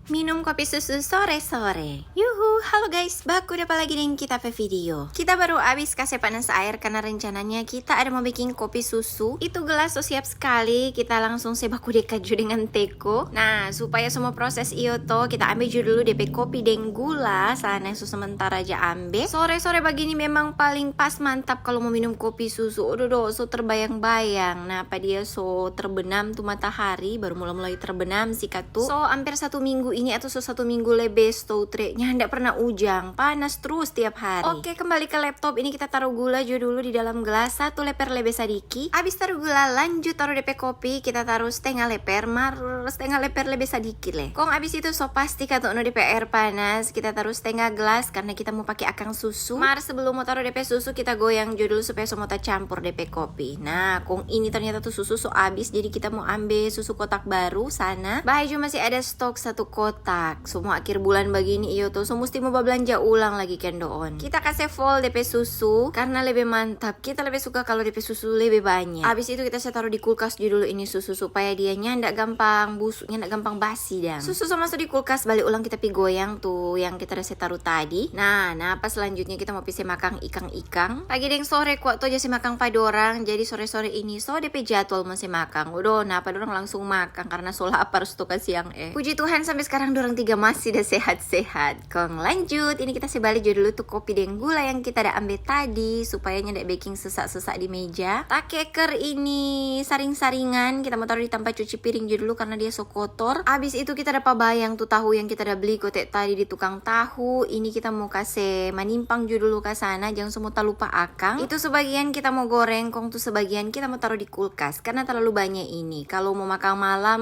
Minum kopi susu sore-sore. Yuhu, halo guys, baku dapat lagi dengan kita pe video. Kita baru habis kasih panas air karena rencananya kita ada mau bikin kopi susu. Itu gelas so siap sekali, kita langsung sebaku dekaju dengan teko. Nah, supaya semua proses iyo to, kita ambil dulu DP kopi dengan gula. Sana susu sementara aja ambil. Sore-sore begini memang paling pas mantap kalau mau minum kopi susu. Aduh, so terbayang-bayang. Nah, apa dia so terbenam tuh matahari, baru mulai terbenam sih katu. So, hampir 1 minggu ini atau 1 minggu lebih stoutre-nya ndak pernah ujang, panas terus tiap hari. Oke, kembali ke laptop. Ini kita taruh gula dulu di dalam gelas 1 leper lebih sadiki. Habis taruh gula, lanjut taruh DP kopi, kita taruh setengah leper, setengah leper lebih sadiki le. Kong habis itu so pasti kata no DP air panas, kita taruh setengah gelas karena kita mau pakai akang susu. Sebelum mau taruh DP susu kita goyang dulu supaya semua campur DP kopi. Nah, kong ini ternyata tuh susu so habis, jadi kita mau ambil susu kotak baru sana. Baju masih ada stok 1 kotak. Semua akhir bulan begini iyo tuh so mesti mau belanja ulang lagi kendoon. Kita kasih full DP susu karena lebih mantap. Kita lebih suka kalau DP susu lebih banyak. Habis itu kita taruh di kulkas dulu ini susu supaya dianya ndak gampang busuknya, ndak gampang basi dan. Susu so masuk di kulkas, balik ulang kita pi goyang tuh yang kita rasa taruh tadi. Nah, apa selanjutnya kita mau pisah makan ikang-ikang. Pagi deng sore kuat tuh aja si makan pada orang. Jadi sore-sore ini so DP jadwal masih makan. Udah, nah pada orang langsung makan karena so lapar tuh ke siang Puji Tuhan sampai sekarang dorang 3 masih dah sehat-sehat. Kong lanjut, ini kita sebalik dulu tuh kopi dengan gula yang kita ada ambil tadi supaya ndak baking sesak-sesak di meja. Takeker ini saring-saringan, kita mau taruh di tempat cuci piring dulu karena dia so kotor. Abis itu kita dapat bayang tuh tahu yang kita ada beli kotek tadi di tukang tahu. Ini kita mau kasih manimpang dulu ke sana, jangan semua lupa akang. Itu sebagian kita mau goreng, kong tuh sebagian kita mau taruh di kulkas karena terlalu banyak ini. Kalau mau makan malam,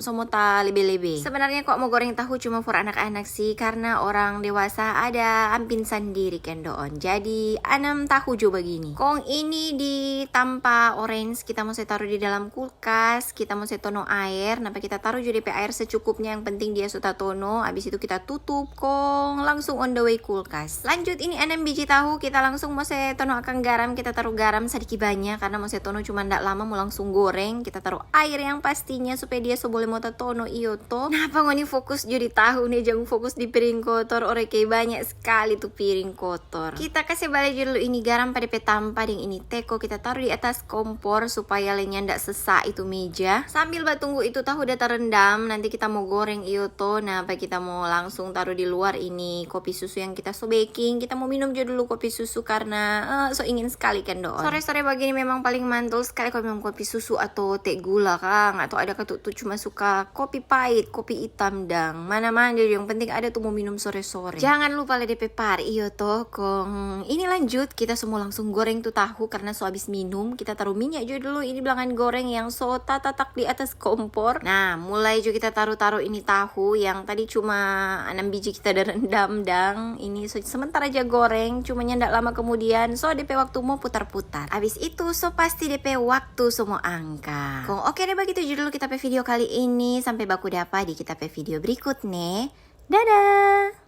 semua lebih-lebih. Sebenarnya kok mau goreng tahu cuma for anak-anak sih, karena orang dewasa ada ampin sendiri kendoon. Jadi 6 tahu jo begini. Kong ini di tanpa orange kita mau taruh di dalam kulkas. Kita mau tono air. Napa kita taruh jo DP air secukupnya, yang penting dia sudah tono. Habis itu kita tutup kong langsung on the way kulkas. Lanjut ini 6 biji tahu kita langsung mau tono akan garam. Kita taruh garam sedikit banyak karena mau tono cuma ndak lama mau langsung goreng. Kita taruh air yang pastinya supaya dia so boleh mau tono iyo to. Nah, ngoni fokus jadi tahu nih, jangan fokus di piring kotor. Oreke banyak sekali tuh piring kotor. Kita kasih balik dulu ini garam pada petampa dengan ini teko, kita taruh di atas kompor supaya lainnya ndak sesak itu meja. Sambil tunggu itu tahu udah terendam, nanti kita mau goreng iyo to. Nah, apa kita mau langsung taruh di luar ini kopi susu yang kita so baking. Kita mau minum dulu kopi susu karena so ingin sekali kan doon. Sore-sore begini memang paling mantul sekali kalau minum kopi susu atau teh gula kang, atau ada tuh cuma suka kopi pahit, kopi hitam dang. Mana-mana yang penting ada tuh mau minum sore-sore. Jangan lupa le DP par iyo toh kong. Ini lanjut kita semua langsung goreng tuh tahu karena so habis minum. Kita taruh minyak juga dulu ini belangan goreng yang so tatak di atas kompor. Nah, mulai juga kita taruh ini tahu yang tadi cuma 6 biji kita ada rendam dang. Ini so sementara aja goreng, cuma ndak lama kemudian so DP waktu mau putar-putar. Habis itu so pasti DP waktu semua angka. Kong oke deh begitu dulu kita pe video kali ini. Sampai baku dapat di kita pe video berikutnya. Dadah!